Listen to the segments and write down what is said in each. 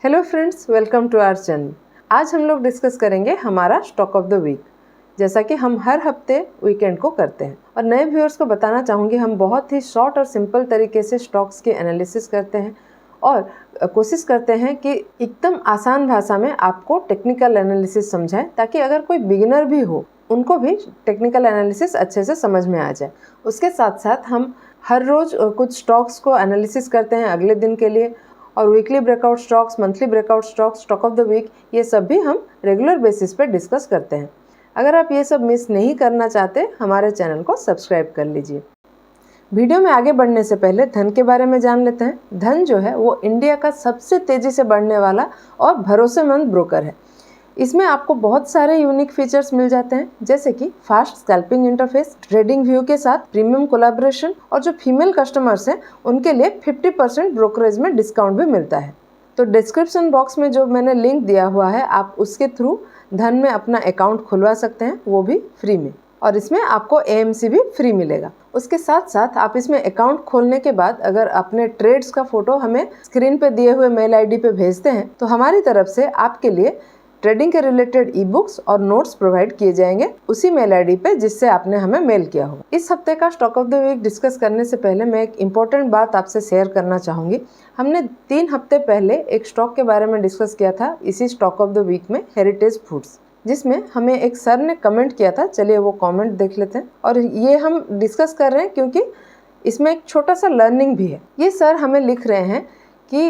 Hello friends, welcome to our channel. आज हम लोग डिस्कस करेंगे हमारा स्टॉक ऑफ द वीक, जैसा कि हम हर हफ्ते वीकेंड को करते हैं। और नए व्यूअर्स को बताना चाहूँगी, हम बहुत ही शॉर्ट और सिंपल तरीके से स्टॉक्स के एनालिसिस करते हैं और कोशिश करते हैं कि एकदम आसान भाषा में आपको टेक्निकल एनालिसिस समझाएं, ताकि अगर कोई बिगिनर भी हो उनको भी टेक्निकल एनालिसिस अच्छे से समझ में आ जाए। उसके साथ साथ हम हर रोज़ कुछ स्टॉक्स को एनालिसिस करते हैं अगले दिन के लिए, और weekly breakout stocks, monthly breakout stocks, stock of the week, ये सब भी हम रेगुलर बेसिस पे डिस्कस करते हैं। अगर आप ये सब मिस नहीं करना चाहते, हमारे चैनल को सब्सक्राइब कर लीजिए। वीडियो में आगे बढ़ने से पहले धन के बारे में जान लेते हैं। धन जो है वो इंडिया का सबसे तेज़ी से बढ़ने वाला और भरोसेमंद ब्रोकर है। इसमें आपको बहुत सारे यूनिक फीचर्स मिल जाते हैं, जैसे कि fast scalping interface, trading view के साथ प्रीमियम कोलैबोरेशन, और जो फीमेल कस्टमर्स हैं उनके लिए 50% ब्रोकरेज में डिस्काउंट भी मिलता है। तो डिस्क्रिप्शन बॉक्स में जो मैंने लिंक दिया हुआ है, आप उसके थ्रू धन में अपना अकाउंट खुलवा सकते हैं, वो भी फ्री में, और इसमें आपको AMC भी फ्री मिलेगा। उसके साथ साथ आप इसमें अकाउंट खोलने के बाद अगर अपने ट्रेड्स का फोटो हमें स्क्रीन पे दिए हुए मेल ID पे भेजते हैं, तो हमारी तरफ से आपके लिए ट्रेडिंग के रिलेटेड ई-बुक्स और नोट्स प्रोवाइड किए जाएंगे उसी मेल ID पे जिससे आपने हमें मेल किया होगा। इस हफ्ते का stock of the week discuss करने से पहले मैं एक इम्पोर्टेंट बात आपसे शेयर करना चाहूँगी। हमने 3 हफ्ते पहले एक स्टॉक के बारे में डिस्कस किया था इसी स्टॉक ऑफ द वीक में, हेरिटेज फूड्स, जिसमें हमें एक सर ने कमेंट किया था। चलिए वो कमेंट देख लेते हैं। और ये हम डिस्कस कर रहे हैं क्योंकि इसमें एक छोटा सा लर्निंग भी है। ये सर हमें लिख रहे हैं कि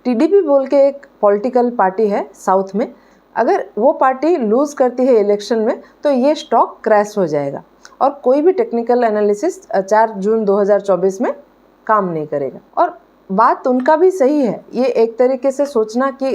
TDP बोल के एक पॉलिटिकल पार्टी है साउथ में, अगर वो पार्टी लूज़ करती है इलेक्शन में तो ये स्टॉक क्रैश हो जाएगा और कोई भी टेक्निकल एनालिसिस 4 जून 2024 में काम नहीं करेगा। और बात उनका भी सही है। ये एक तरीके से सोचना कि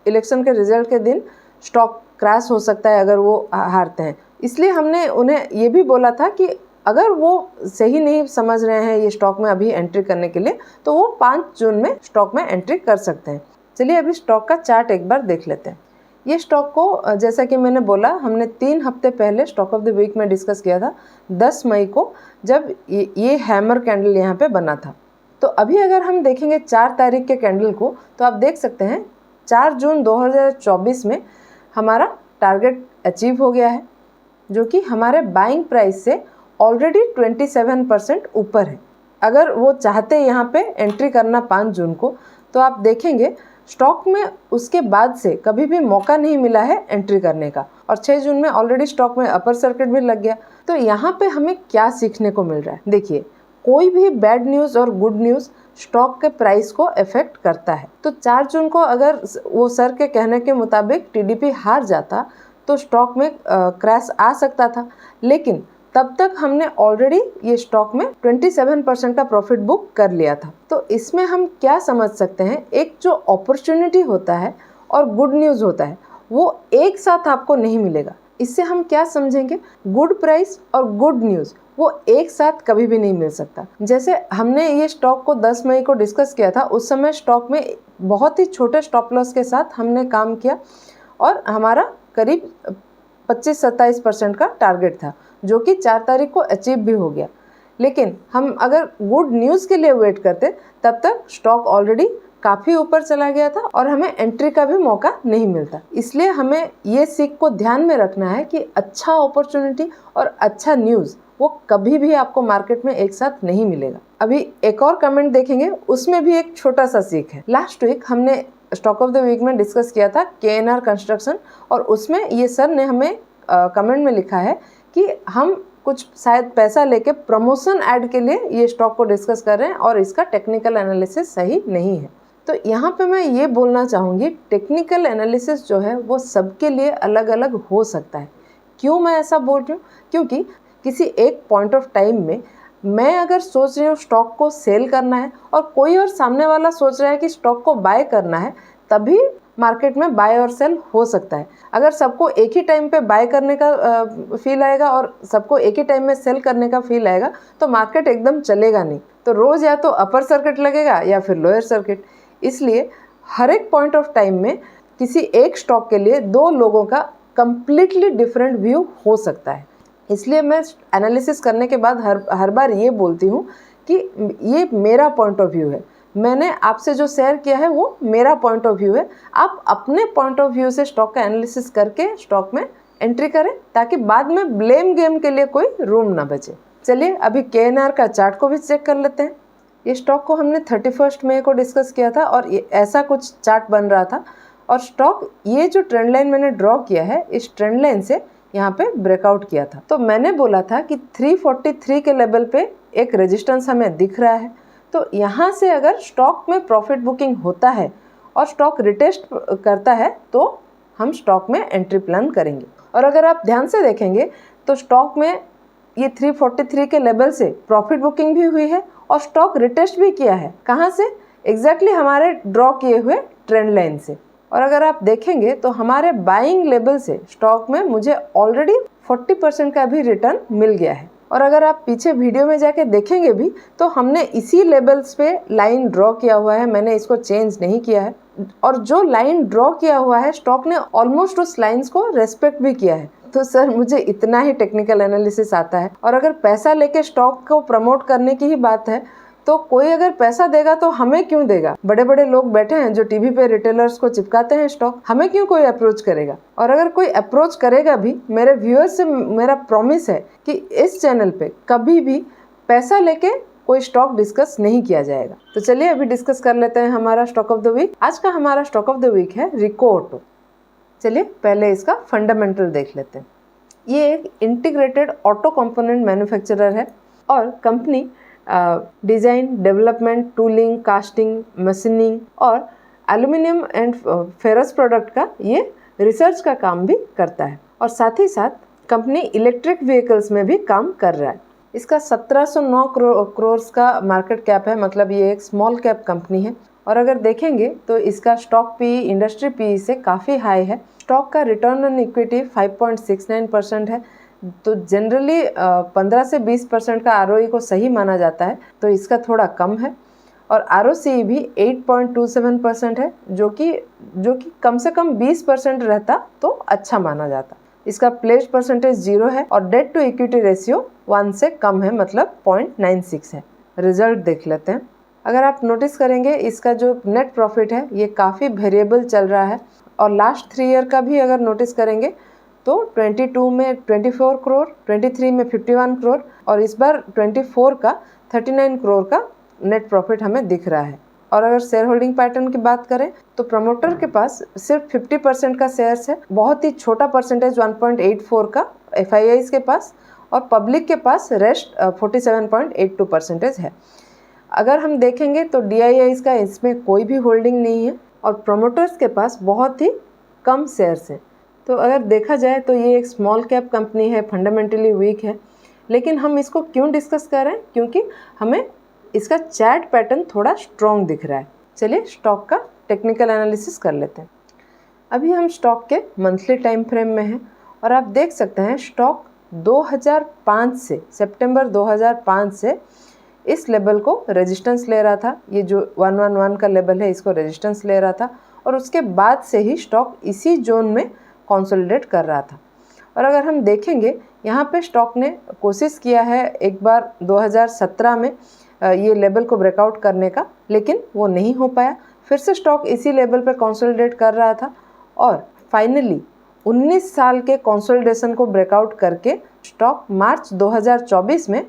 इलेक्शन के रिजल्ट के दिन स्टॉक क्रैश हो सकता है अगर वो हारते हैं, इसलिए हमने उन्हें ये भी बोला था कि अगर वो सही नहीं समझ रहे हैं ये स्टॉक में अभी एंट्री करने के लिए, तो वो 5 जून में स्टॉक में एंट्री कर सकते हैं। चलिए अभी स्टॉक का चार्ट एक बार देख लेते हैं। ये स्टॉक को, जैसा कि मैंने बोला, हमने 3 हफ्ते पहले स्टॉक ऑफ द वीक में डिस्कस किया था 10 मई को, जब ये हैमर कैंडल यहाँ पे बना था। तो अभी अगर हम देखेंगे 4 तारीख के कैंडल को, तो आप देख सकते हैं 4 जून 2024 में हमारा टारगेट अचीव हो गया है, जो कि हमारे बाइंग प्राइस से ऑलरेडी 27% ऊपर है। अगर वो चाहते यहाँ पे एंट्री करना 5 जून को, तो आप देखेंगे स्टॉक में उसके बाद से कभी भी मौका नहीं मिला है एंट्री करने का, और 6 जून में ऑलरेडी स्टॉक में अपर सर्किट भी लग गया। तो यहाँ पे हमें क्या सीखने को मिल रहा है? देखिए, कोई भी बैड न्यूज़ और गुड न्यूज़ स्टॉक के प्राइस को अफेक्ट करता है। तो 4 जून को अगर वो सर के कहने के मुताबिक TDP हार जाता तो स्टॉक में क्रैश आ सकता था, लेकिन तब तक हमने ऑलरेडी ये स्टॉक में 27% का प्रॉफिट बुक कर लिया था। तो इसमें हम क्या समझ सकते हैं, एक जो अपॉर्चुनिटी होता है और गुड न्यूज़ होता है, वो एक साथ आपको नहीं मिलेगा। इससे हम क्या समझेंगे, गुड प्राइस और गुड न्यूज़ वो एक साथ कभी भी नहीं मिल सकता। जैसे हमने ये स्टॉक को 10 मई को डिस्कस किया था, उस समय स्टॉक में बहुत ही छोटे स्टॉप लॉस के साथ हमने काम किया और हमारा करीब 25-27% का टारगेट था, जो कि 4 तारीख को अचीव भी हो गया। लेकिन हम अगर गुड न्यूज़ के लिए वेट करते, तब तक स्टॉक ऑलरेडी काफ़ी ऊपर चला गया था और हमें एंट्री का भी मौका नहीं मिलता। इसलिए हमें ये सीख को ध्यान में रखना है कि अच्छा अपॉर्चुनिटी और अच्छा न्यूज़ वो कभी भी आपको मार्केट में एक साथ नहीं मिलेगा। अभी एक और कमेंट देखेंगे, उसमें भी एक छोटा सा सीख है। लास्ट वीक हमने स्टॉक ऑफ द वीक में डिस्कस किया था KNR कंस्ट्रक्शन, और उसमें ये सर ने हमें कमेंट में लिखा है कि हम कुछ शायद पैसा लेके प्रमोशन ऐड के लिए ये स्टॉक को डिस्कस कर रहे हैं और इसका टेक्निकल एनालिसिस सही नहीं है। तो यहाँ पे मैं ये बोलना चाहूँगी, टेक्निकल एनालिसिस जो है वो सबके लिए अलग अलग हो सकता है। क्यों मैं ऐसा बोल रही हूँ? क्योंकि किसी एक पॉइंट ऑफ टाइम में मैं अगर सोच रही हूँ स्टॉक को सेल करना है और कोई और सामने वाला सोच रहा है कि स्टॉक को बाय करना है, तभी मार्केट में बाय और सेल हो सकता है। अगर सबको एक ही टाइम पे बाय करने का फील आएगा और सबको एक ही टाइम में सेल करने का फील आएगा, तो मार्केट एकदम चलेगा नहीं। तो रोज़ या तो अपर सर्किट लगेगा या फिर लोअर सर्किट। इसलिए हर एक पॉइंट ऑफ टाइम में किसी एक स्टॉक के लिए 2 लोगों का कंप्लीटली डिफरेंट व्यू हो सकता है। इसलिए मैं एनालिसिस करने के बाद हर बार ये बोलती हूँ कि ये मेरा पॉइंट ऑफ व्यू है। मैंने आपसे जो शेयर किया है वो मेरा पॉइंट ऑफ व्यू है। आप अपने पॉइंट ऑफ व्यू से स्टॉक का एनालिसिस करके स्टॉक में एंट्री करें ताकि बाद में ब्लेम गेम के लिए कोई रूम ना बचे। चलिए अभी KNR का चार्ट को भी चेक कर लेते हैं। ये स्टॉक को हमने 31 मई को डिस्कस किया था और ये ऐसा कुछ चार्ट बन रहा था और स्टॉक ये जो ट्रेंड लाइन मैंने ड्रॉ किया है इस ट्रेंड लाइन से यहाँ पे ब्रेकआउट किया था। तो मैंने बोला था कि 343 के लेवल पे एक रेजिस्टेंस हमें दिख रहा है, तो यहाँ से अगर स्टॉक में प्रॉफिट बुकिंग होता है और स्टॉक रिटेस्ट करता है तो हम स्टॉक में एंट्री प्लान करेंगे। और अगर आप ध्यान से देखेंगे तो स्टॉक में ये 343 के लेवल से प्रॉफिट बुकिंग भी हुई है और स्टॉक रिटेस्ट भी किया है। कहाँ से? एग्जैक्टली हमारे ड्रॉ किए हुए ट्रेंड लाइन से। और अगर आप देखेंगे तो हमारे बाइंग लेवल से स्टॉक में मुझे ऑलरेडी 40% का भी रिटर्न मिल गया है। और अगर आप पीछे वीडियो में जाके देखेंगे भी तो हमने इसी लेवल्स पे लाइन ड्रॉ किया हुआ है, मैंने इसको चेंज नहीं किया है। और जो लाइन ड्रॉ किया हुआ है स्टॉक ने ऑलमोस्ट उस लाइन्स को रेस्पेक्ट भी किया है। तो सर मुझे इतना ही टेक्निकल एनालिसिस आता है। और अगर पैसा लेके स्टॉक को प्रमोट करने की ही बात है तो कोई अगर पैसा देगा तो हमें क्यों देगा? बड़े बड़े लोग बैठे हैं जो टीवी पे रिटेलर्स को चिपकाते हैं स्टॉक, हमें क्यों कोई अप्रोच करेगा? और अगर कोई अप्रोच करेगा भी, मेरे व्यूअर्स से मेरा प्रॉमिस है कि इस चैनल पे कभी भी पैसा लेके कोई स्टॉक डिस्कस नहीं किया जाएगा। तो चलिए अभी डिस्कस कर लेते हैं हमारा स्टॉक ऑफ द वीक। आज का हमारा स्टॉक ऑफ द वीक है रिको ऑटो। चलिए पहले इसका फंडामेंटल देख लेते हैं। ये एक इंटीग्रेटेड ऑटो कंपोनेंट मैन्युफैक्चरर है और company design, development, tooling, casting, machining और एल्यूमिनियम एंड फेरस प्रोडक्ट का ये रिसर्च का काम भी करता है। और साथ ही साथ कंपनी इलेक्ट्रिक व्हीकल्स में भी काम कर रहा है। इसका 1709 करोड़ का मार्केट कैप है, मतलब ये एक स्मॉल कैप कंपनी है। और अगर देखेंगे तो इसका स्टॉक पी इंडस्ट्री पी से काफ़ी हाई है। स्टॉक का रिटर्न ऑन इक्विटी 5.69% है। तो जनरली 15 से 20% का ROE को सही माना जाता है, तो इसका थोड़ा कम है। और ROCE भी 8.27% है, जो कि कम से कम 20% रहता तो अच्छा माना जाता। इसका प्लेज परसेंटेज 0 है और डेट टू इक्विटी रेशियो 1 से कम है, मतलब 0.96 है। रिजल्ट देख लेते हैं। अगर आप नोटिस करेंगे इसका जो नेट प्रॉफिट है ये काफ़ी वेरिएबल चल रहा है। और लास्ट 3 ईयर का भी अगर नोटिस करेंगे तो 22 में 24 करोड़, 23 में 51 करोड़ और इस बार 24 का 39 करोड़ का नेट प्रॉफिट हमें दिख रहा है। और अगर शेयर होल्डिंग पैटर्न की बात करें तो प्रमोटर के पास सिर्फ 50% का शेयर्स है, बहुत ही छोटा परसेंटेज 1.84 का FIIs के पास, और पब्लिक के पास रेस्ट 47.82% है। अगर हम देखेंगे तो DIIs का इसमें कोई भी होल्डिंग नहीं है और प्रमोटर्स के पास बहुत ही कम शेयर्स हैं। तो अगर देखा जाए तो ये एक स्मॉल कैप कंपनी है, फंडामेंटली वीक है, लेकिन हम इसको क्यों डिस्कस कर रहे हैं? क्योंकि हमें इसका चार्ट पैटर्न थोड़ा स्ट्रॉन्ग दिख रहा है। चलिए स्टॉक का टेक्निकल एनालिसिस कर लेते हैं। अभी हम स्टॉक के मंथली टाइम फ्रेम में हैं और आप देख सकते हैं स्टॉक 2005 से, सितंबर 2005 से इस लेवल को रेजिस्टेंस ले रहा था। ये जो 111 का लेवल है इसको रेजिस्टेंस ले रहा था और उसके बाद से ही स्टॉक इसी जोन में कंसोलिडेट कर रहा था। और अगर हम देखेंगे यहाँ पे स्टॉक ने कोशिश किया है एक बार 2017 में ये लेवल को ब्रेकआउट करने का, लेकिन वो नहीं हो पाया। फिर से स्टॉक इसी लेवल पे कंसोलिडेट कर रहा था और फाइनली 19 साल के कंसोलिडेशन को ब्रेकआउट करके स्टॉक मार्च 2024 में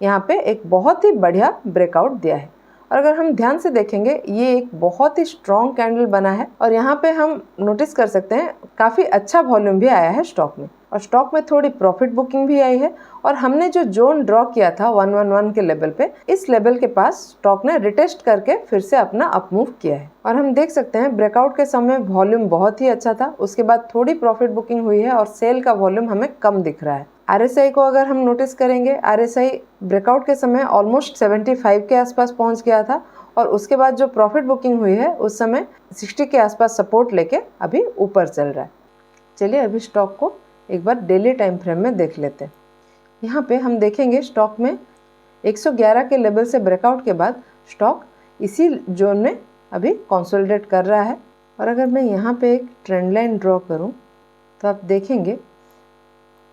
यहाँ पे एक बहुत ही बढ़िया ब्रेकआउट दिया है। और अगर हम ध्यान से देखेंगे ये एक बहुत ही स्ट्रॉन्ग कैंडल बना है और यहाँ पे हम नोटिस कर सकते हैं काफ़ी अच्छा वॉल्यूम भी आया है स्टॉक में और स्टॉक में थोड़ी प्रॉफिट बुकिंग भी आई है। और हमने जो जोन ड्रॉ किया था 111 के लेवल पे, इस लेवल के पास स्टॉक ने रिटेस्ट करके फिर से अपना अपमूव किया है। और हम देख सकते हैं ब्रेकआउट के समय वॉल्यूम बहुत ही अच्छा था, उसके बाद थोड़ी प्रॉफिट बुकिंग हुई है और सेल का वॉल्यूम हमें कम दिख रहा है। RSI को अगर हम नोटिस करेंगे, RSI ब्रेकआउट के समय ऑलमोस्ट 75 के आसपास पहुंच गया था और उसके बाद जो प्रॉफिट बुकिंग हुई है उस समय 60 के आसपास सपोर्ट लेके अभी ऊपर चल रहा है। चलिए अभी स्टॉक को एक बार डेली टाइम फ्रेम में देख लेते हैं। यहाँ पे हम देखेंगे स्टॉक में 111 के लेवल से ब्रेकआउट के बाद स्टॉक इसी जोन में अभी कंसोलिडेट कर रहा है। और अगर मैं यहाँ पे एक ट्रेंड लाइन ड्रॉ करूँ तो आप देखेंगे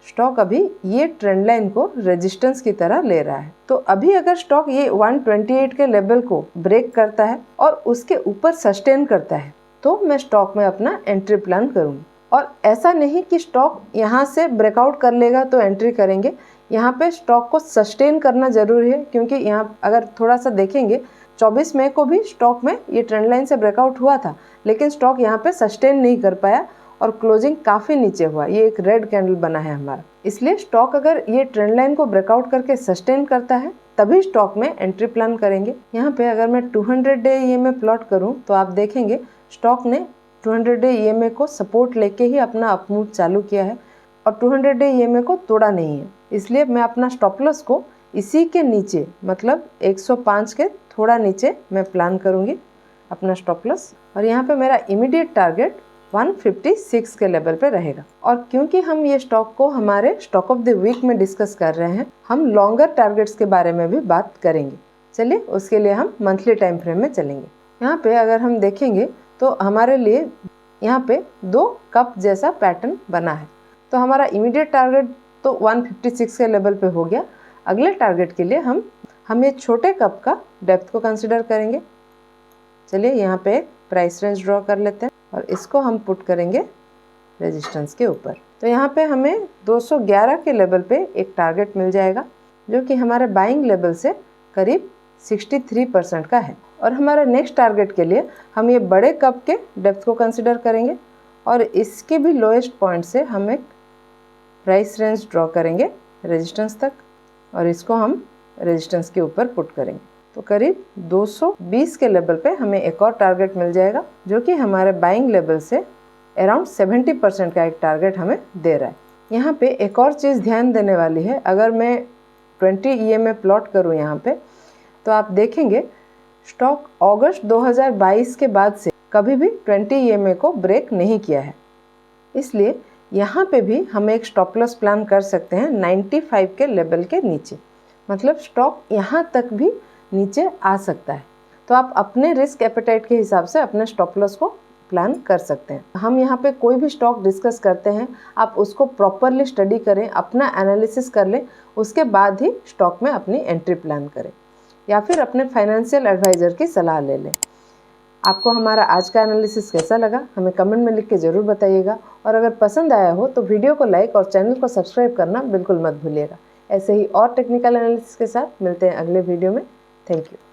स्टॉक अभी ये ट्रेंड लाइन को रेजिस्टेंस की तरह ले रहा है। तो अभी अगर स्टॉक ये 128 के लेवल को ब्रेक करता है और उसके ऊपर सस्टेन करता है तो मैं स्टॉक में अपना एंट्री प्लान करूँगी। और ऐसा नहीं कि स्टॉक यहाँ से ब्रेकआउट कर लेगा तो एंट्री करेंगे। यहाँ पे स्टॉक को सस्टेन करना जरूरी है, क्योंकि यहाँ अगर थोड़ा सा देखेंगे 24 मई को भी स्टॉक में ये ट्रेंड लाइन से ब्रेकआउट हुआ था, लेकिन स्टॉक यहाँ पे सस्टेन नहीं कर पाया और क्लोजिंग काफ़ी नीचे हुआ। ये एक रेड कैंडल बना है हमारा। इसलिए स्टॉक अगर ये ट्रेंड लाइन को ब्रेकआउट करके सस्टेन करता है तभी स्टॉक में एंट्री प्लान करेंगे। यहाँ पे अगर मैं 200 डे EMA प्लॉट करूँ तो आप देखेंगे स्टॉक ने 200 डे EMA को सपोर्ट लेके ही अपना अपमूव चालू किया है और 200 डे EMA को तोड़ा नहीं है। इसलिए मैं अपना स्टॉप लॉस को इसी के नीचे, मतलब 105 के थोड़ा नीचे मैं प्लान करूँगी अपना स्टॉप लॉस। और यहाँ पे मेरा इमीडिएट टारगेट 156 के लेवल पे रहेगा। और क्योंकि हम ये स्टॉक को हमारे स्टॉक ऑफ द वीक में डिस्कस कर रहे हैं, हम लॉन्गर टारगेट्स के बारे में भी बात करेंगे। चलिए उसके लिए हम मंथली टाइम फ्रेम में चलेंगे। यहाँ पे अगर हम देखेंगे तो हमारे लिए यहाँ पे 2 कप जैसा पैटर्न बना है। तो हमारा इमीडिएट टारगेट तो 156 के लेवल पे हो गया। अगले टारगेट के लिए हम ये छोटे कप का डेप्थ को कंसिडर करेंगे। चलिए यहाँ पे एक प्राइस रेंज ड्रॉ कर लेते हैं और इसको हम पुट करेंगे रेजिस्टेंस के ऊपर। तो यहाँ पे हमें 211 के लेवल पे एक टारगेट मिल जाएगा, जो कि हमारे बाइंग लेवल से करीब 63% का है। और हमारे नेक्स्ट टारगेट के लिए हम ये बड़े कप के डेप्थ को कंसिडर करेंगे और इसके भी लोएस्ट पॉइंट से हम एक प्राइस रेंज ड्रॉ करेंगे रेजिस्टेंस तक और इसको हम रेजिस्टेंस के ऊपर पुट करेंगे। तो करीब 220 के लेवल पे हमें एक और टारगेट मिल जाएगा, जो कि हमारे बाइंग लेवल से अराउंड 70% का एक टारगेट हमें दे रहा है। यहाँ पे एक और चीज़ ध्यान देने वाली है, अगर मैं 20 EMA प्लॉट करूँ यहाँ पे तो आप देखेंगे स्टॉक अगस्त 2022 के बाद से कभी भी 20 EMA को ब्रेक नहीं किया है। इसलिए यहाँ पे भी हम एक स्टॉप लॉस प्लान कर सकते हैं 95 के लेवल के नीचे, मतलब स्टॉक यहाँ तक भी नीचे आ सकता है। तो आप अपने रिस्क एपेटाइट के हिसाब से अपने स्टॉप लॉस को प्लान कर सकते हैं। हम यहाँ पे कोई भी स्टॉक डिस्कस करते हैं, आप उसको प्रॉपरली स्टडी करें, अपना एनालिसिस कर लें, उसके बाद ही स्टॉक में अपनी एंट्री प्लान करें या फिर अपने फाइनेंशियल एडवाइज़र की सलाह ले लें। आपको हमारा आज का एनालिसिस कैसा लगा हमें कमेंट में लिख के ज़रूर बताइएगा। और अगर पसंद आया हो तो वीडियो को लाइक और चैनल को सब्सक्राइब करना बिल्कुल मत भूलिएगा। ऐसे ही और टेक्निकल एनालिसिस के साथ मिलते हैं अगले वीडियो में। Thank you.